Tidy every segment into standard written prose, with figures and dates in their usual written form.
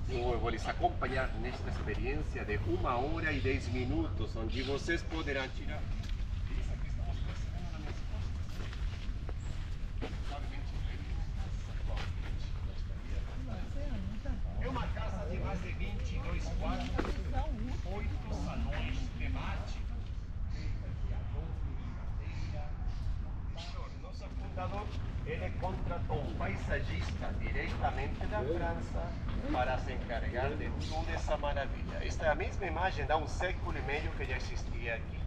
Eu vou lhes acompanhar nesta experiência de 1h10, onde vocês poderão tirar isso que estamos percebendo na minha costas. É uma casa de mais de 22 quartos, 8 salões temáticos. Nosso fundador, ele contratou um paisagista diretamente da França para se encarregar de toda essa maravilha. Esta é a mesma imagem de 1,5 século que já existia aqui.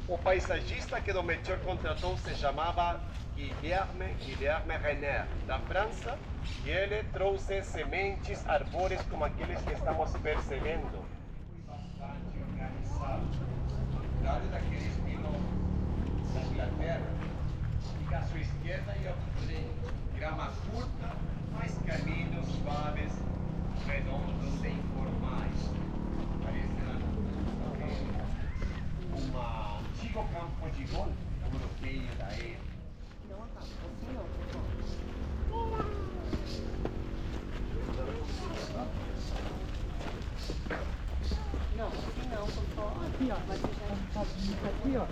O paisagista que o Melchior contratou se chamava Guilherme Renner, da França, e ele trouxe sementes, árvores como aqueles que estamos percebendo. Bastante organizado, contrário daquele estilo da Inglaterra. Fica à sua esquerda e ao frente. Grama curta, mas caminhos suaves, redondos e informais. Parece um antigo campo de golfe europeu da época. Não, aqui não, só aqui, ó. Vai deixar aqui, ó.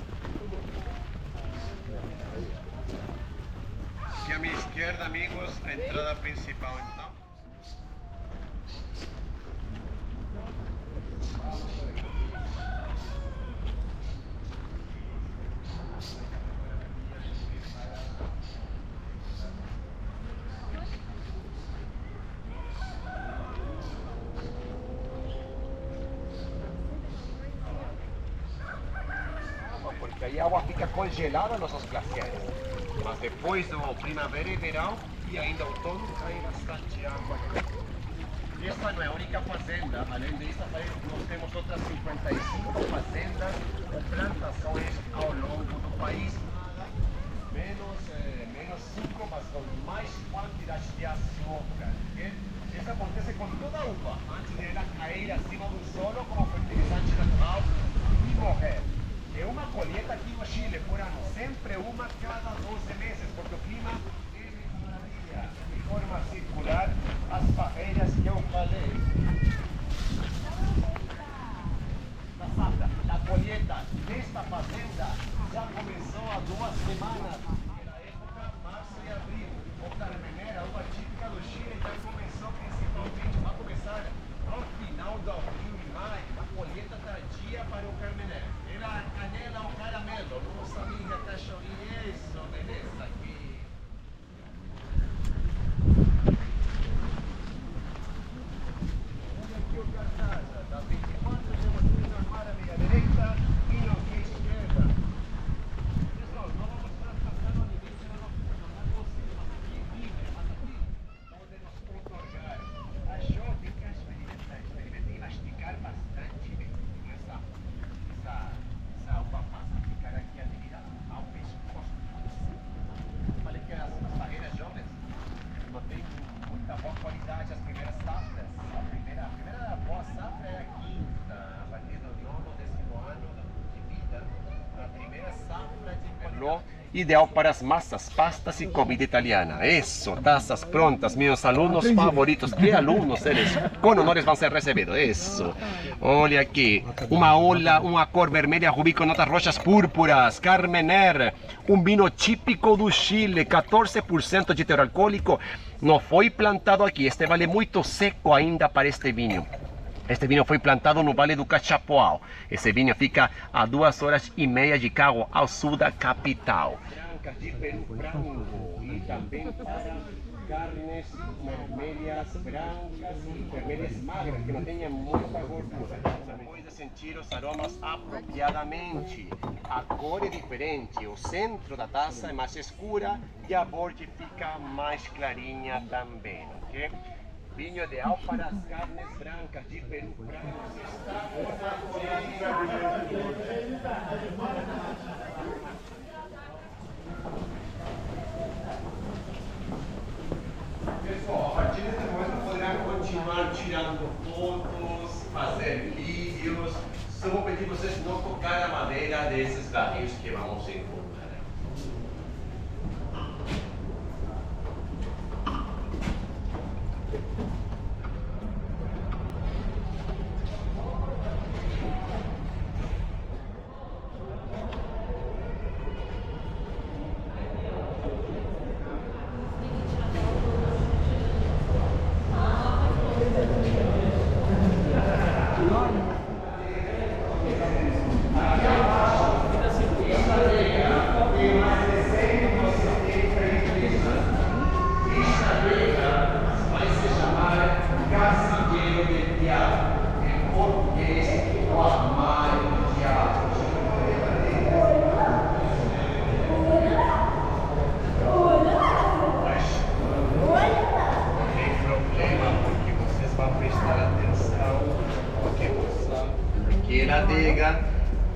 Aqui à minha esquerda, amigos, a entrada principal, então. Porque aí a água fica congelada nos nossos glaciares. Mas depois do primavera e verão e ainda outono cai bastante água. E esta não é a única fazenda, além desta nós temos outras 55 fazendas ou plantações ao longo do país. Menos 5, mas com mais quantidade de açúcar. Isso acontece com toda a uva, antes de ela cair acima do solo como fertilizante natural e morrer. É uma colheita aqui no Chile por ano, sempre uma cada 12 meses, porque o clima é maravilha. De forma circular, as barreiras que eu falei. A colheita desta fazenda já começou há 2 semanas, na época março e abril. O Carmener, a uva típica do Chile, já começou principalmente, vai começar ao final do abril e maio, a colheita tardia para o Carmener. Era canela ou caramelo, nossa amiga cachorrinha, isso, beleza aqui. ideal para as massas, pastas e comida italiana. Isso, taças prontas, meus alunos favoritos. Que alunos eles? Com honores vão ser recebidos. Isso. Olha aqui, uma cor vermelha rubi com notas roxas púrpuras. Carmener, um vinho típico do Chile, 14% de teor alcoólico. Não foi plantado aqui. Este vale muito seco ainda para este vinho. Este vinho foi plantado no Vale do Cachapoal. Esse vinho fica a 2h30 de carro ao sul da capital. Brancas de Peru Branco e também para carnes vermelhas brancas e vermelhas magras, que não tenham muita gordura. Depois de sentir os aromas apropriadamente, a cor é diferente, o centro da taça é mais escura e a borda fica mais clarinha também, ok? Vinho ideal para as carnes brancas de Peru Branco. Pessoal, a partir desse momento poderão continuar tirando fotos, fazer vídeos. Só vou pedir vocês não tocar a madeira desses barris que vamos encontrar.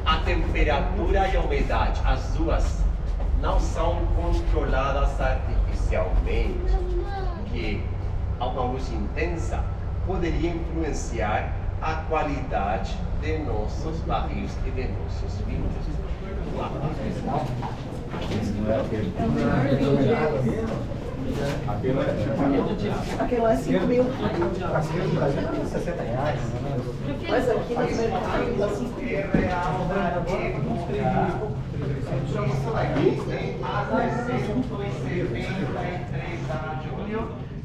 A temperatura e a umidade, as duas não são controladas artificialmente, que a uma luz intensa poderia influenciar a qualidade de nossos barris e de nossos vinhos. Aquilo é 5 mil. Aquilo no Brasil é 60 reais. Mas aqui na América é 5 mil. Isso daqui tem as 173 de julho.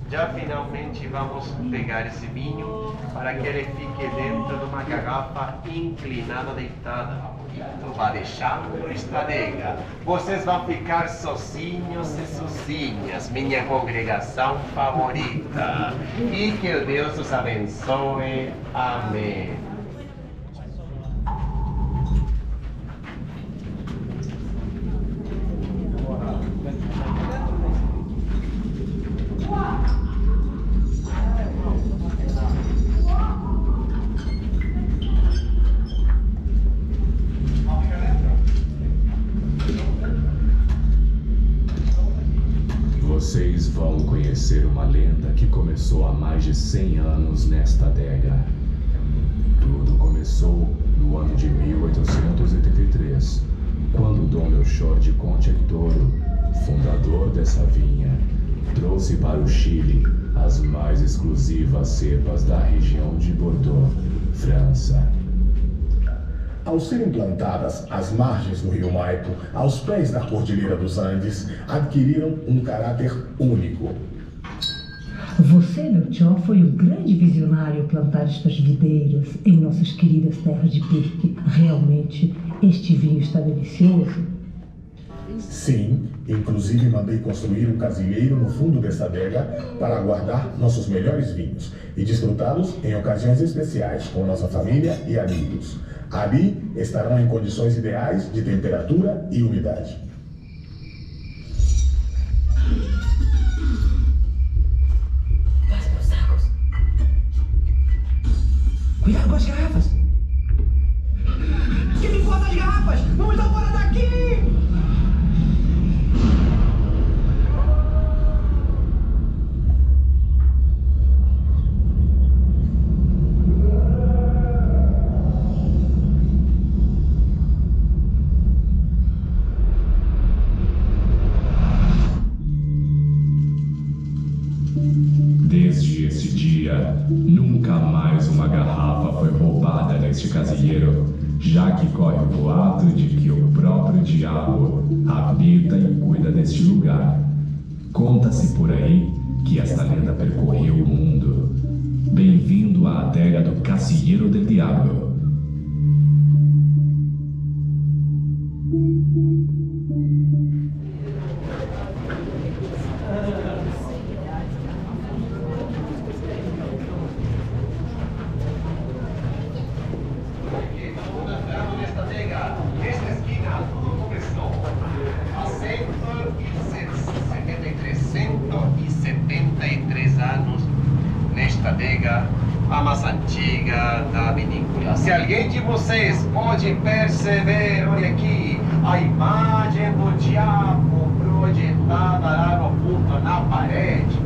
Já finalmente vamos pegar esse vinho para que ele fique dentro de uma garrafa inclinada, deitada. Tu vai deixar no estradega. Vocês vão ficar sozinhos e sozinhas, minha congregação favorita. E que Deus os abençoe. Amém. Vocês vão conhecer uma lenda que começou há mais de 100 anos nesta adega. Tudo começou no ano de 1883, quando Dom Melchor de Conte Toro, fundador dessa vinha, trouxe para o Chile as mais exclusivas cepas da região de Bordeaux, França. Ao serem plantadas às margens do rio Maipo, aos pés da Cordilheira dos Andes, adquiriram um caráter único. Você, Melchior, foi um grande visionário ao plantar estas videiras em nossas queridas terras de Pirque. Realmente, este vinho está delicioso. Sim, inclusive mandei construir um casinheiro no fundo dessa adega para guardar nossos melhores vinhos e desfrutá-los em ocasiões especiais com nossa família e amigos. Ali estarão em condições ideais de temperatura e umidade. Cuidado com as garrafas! Que me importa as garrafas! Vamos dar fora daqui! garrafa foi roubada neste casinheiro, já que corre o boato de que o próprio diabo habita e cuida deste lugar. Conta-se por aí que esta lenda percorreu o mundo. Bem-vindo à adega do Casilleiro del Diablo. Nesta esquina tudo começou há 173 anos, nesta adega, a mais antiga da vinícola. Se alguém de vocês pode perceber, olha aqui, a imagem do diabo projetada lá no fundo na parede.